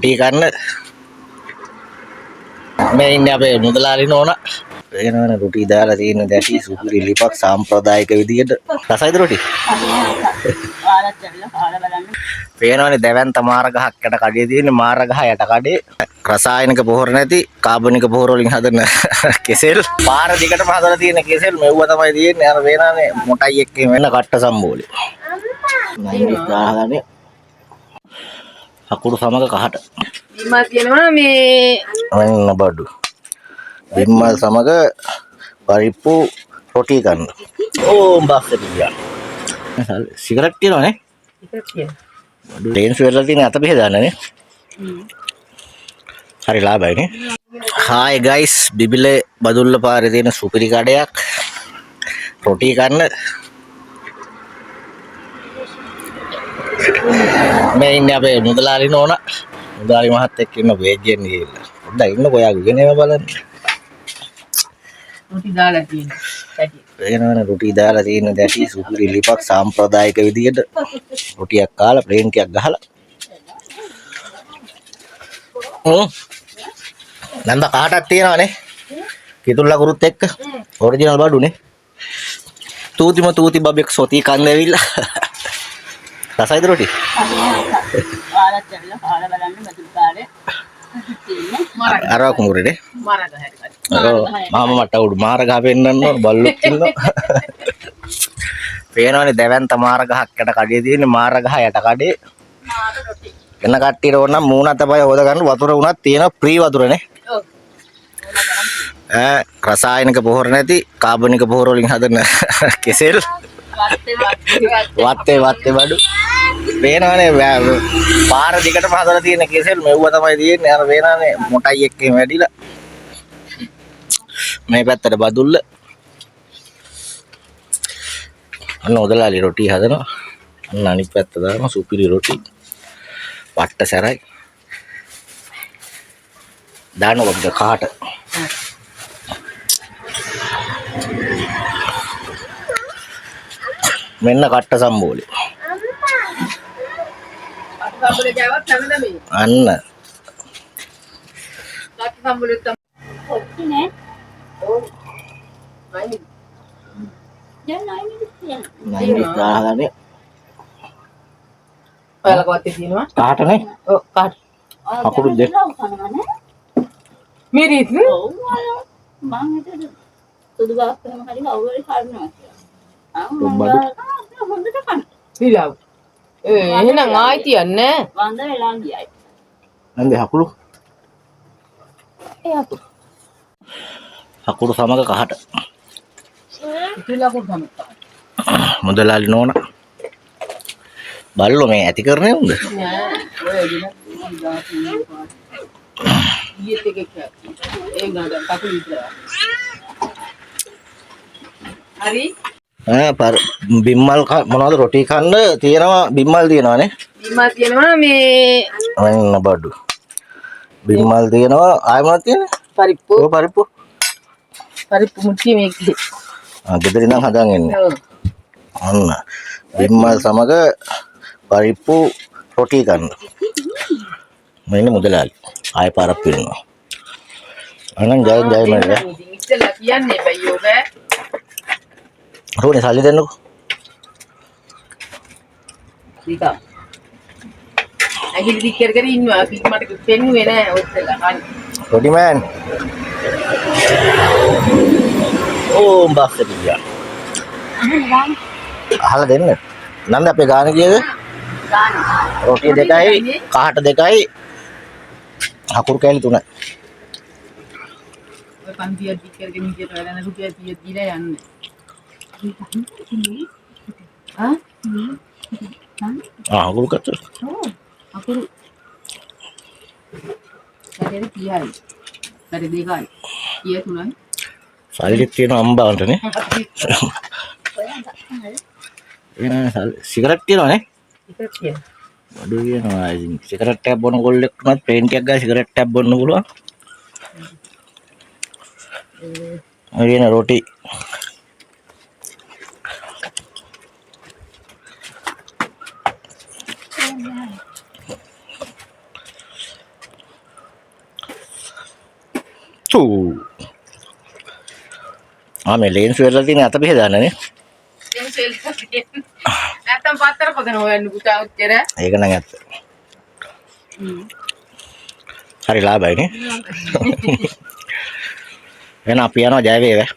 T කන්න මේ ඉන්නේ අපේ මුදලාලි නෝනා. වෙනවනේ රොටි දාලා තියෙන දැටි සුපිරි ලිපක් සාම්ප්‍රදායික විදියට. රසයිද රොටි? වෙනවනේ දැවැන්ත මාර ගහක් යට කඩේ තියෙන මාර ගහ යට කඩේ රසායනික පොහොර නැති කාබනික පොහොර වලින් හදන කෙසෙල් පාර දිගටම හදලා තියෙන කෙසෙල් මෙව්ව තමයි තියෙන්නේ. අර වෙනවනේ මොටයි එක්කේ වෙන කට්ට සම්බෝලේ. නයිස් ගහලානේ. අකුරු සමග කහට. බිම්මල් කියනවා මේ අන්න බඩු. බිම්මල් සමග පරිප්පු රොටි ගන්න. ඕම් බස්සට ගියා. සිගරට් තියනවනේ. ඉතින් කියන. ටේන්ස් වෙරලා තියෙන අත බෙහෙ දාන්නනේ. හරි ලාභයිනේ. හායි ගයිස් බිබිලේ බදුල්ල පාරේ තියෙන සුපිරි කඩයක් රොටි ගන්න. මේ ඉන්නේ අපේ මුදලාලි නෝනා. මුදලාලි මහත් එක්ක ඉන්න වේගයෙන් ගිහිල්ලා. පොඩ්ඩක් ඉන්නකෝ යාගේ ගෙනේම බලන්න. රොටි දාලා තියෙනවා. පැටි. වෙනවනේ රොටි දාලා තියෙන දැටි සුපිරි ලිපක් සාම්ප්‍රදායික විදියට රොටියක් කාලා ප්ලේන් ටිකක් ගහලා. නන්ද කාටක් තියනවනේ. කිතුල් ලකුරුත් එක්ක ඔරිජිනල් බඩුනේ. තූති බබෙක් සොති කන්න ඇවිල්ලා. රසයිද රොටි? ආලත් ඇවිල්ලා කාලා බලන්න බතුල් කාලේ. අර කුඹුරේ මාරග හැරි. මාම මට උඩු මාර ගහ පෙන්නන්න ඕන බල්ලොක් ඉන්නවා. පේනවනේ දැවැන්ත මාර ගහක් යට කඩේ තියෙන මාර ගහ යට කඩේ. මාර රොටි. එන කට්ටියට ඕන නම් මූණ අතපය හොද ගන්න වතුර උනත් තියෙන ෆ්‍රී වතුරනේ. ඔව්. රසායනික පොහොර නැති කාබනික පොහොර වලින් හදන කෙසෙල් වත්තේ බඩු. පේනවනේ පාර දිගටම හදලා තියෙන කෙසෙල් මෙව්ව තමයි තියෙන්නේ. අර වෙනවනේ මොටයි එක්කේ වැඩිලා. මේ පැත්තට බදුල්ල. අන්න උදලාලි රොටි හදනවා. අන්න අනිත් පැත්ත දාන සුපිරි රොටි. පට්ට සැරයි. දාන්න ඔබට කාට. මෙන්න කට්ට සම්බෝලේ. සම්බුලේ ගාවත් නැමෙද මේ? අන්න. කට් සම්බුලේ තමයි. නේ. ඔව්. නයි. දැන් නයි නයි ගහලානේ. ඔයාලා කවත්තේ තියෙනවා? කාටනේ? ඔව් කාට. අකුරු දෙක. මිරිත්. ඔව් මම හිතුවේ සුදු බාක් කරන හරි කවුරුරි කරනවා කියලා. හොඳට කන්න. පිළව්. එහෙනම් ආයි තියන්නේ. වන්ද වෙලා ගියයි. නන්දේ අකුරු. ඒ අකුරු. අකුරු සමග කහට. පිළව් කොහොමද? මුදලාලි නෝනා. බල්ලෝ මේ ඇති කරන්නේ උන්ද? නෑ. ඔය දින ඊයේ එකක් ඒ ගාඩ කකුල විතර. හරි. බිම්මල් මොනවද රොටි කන්න තියෙනවා බිම්මල් තියෙනවානේ. බිම්මල් තියෙනවා මේ අන්න බඩු. බිම්මල් තියෙනවා ආයෙ මොනවද තියෙන්නේ? පරිප්පු. ඔය පරිප්පු. පරිප්පු මුට්ටිය මේකේ. ගෙදර ඉඳන් හදාගෙන එන්නේ. ඔව්. අන්න බිම්මල් සමග පරිප්පු රොටි කන්න. මෙන්න මුදලාලි. ආයෙ පාරක් පිරෙනවා. අනන් ජය මල්ල. ඉතින් කියන්නේ බයියෝ බෑ. රෝනේ සල්ලි දෙන්නකෝ. ටික. ඇගිලි දික් කර කර ඉන්නවා. අපි මට පෙන්නුවේ නෑ ඔච්චර. හරි. රොටි මෑන්. ඕම් බස්සට ගියා. අහලා දෙන්න. නන්ද අපේ ගාන කීයද? ගාන. රොටි දෙකයි කහට දෙකයි අකුරු කෑලි තුනයි. ඔය පන්තිය දික් කරගෙන ඉඳලා වැඩ රුපියල් 30 දීලා යන්නේ. අකුරු කච්ච. ඔව්. අකුරු. සැරේ 30යි. සැරේ දෙකයි. 30 තුනයි. සල්ලි තියෙන අම්බාවන්ටනේ. එන සිගරට් තියනවනේ. ඉතින් කියන. බඩු කියනවා ඉතින් සිගරට් එකක් බොන කොල්ලෙක් උනත් පේන්ට් එකක් ගාලා සිගරට් එකක් බොන්න පුළුවන්. අරින රොටි. තූ මේ ලේන්ස් වෙලා තියෙන අත බෙහෙදානනේ නැත්තම් පත්තර කොතන හොයන්න පුතා උච්චර. ඒක නම් ඇත්ත හරි ලාභයිනේ එහෙනම් අපි යනවා ජය වේවා